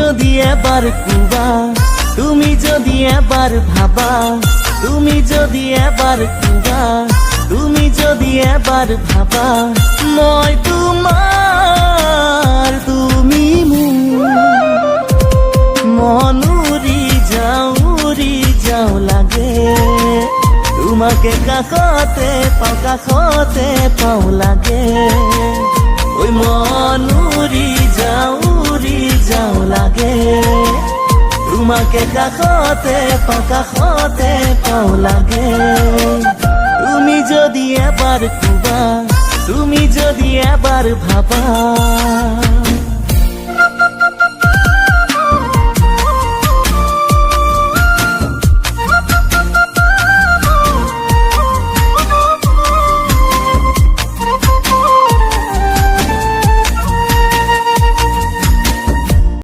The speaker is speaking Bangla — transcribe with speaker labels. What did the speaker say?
Speaker 1: যদি এবার কুবা, তুমি যদি এবার ভাবা, তুমি যদি এবার কুবা, তুমি যদি এবার ভাবা, মই তোমার তুমি মন উড়ি যাও লাগে, তোমাকে কাষতে পাও লাগে, ওই মন উড়ি যাও লাগে, তোমাকে কাষতে পাও লাগে। তুমি যদি এবার কুবা, তুমি যদি এবার ভাবা।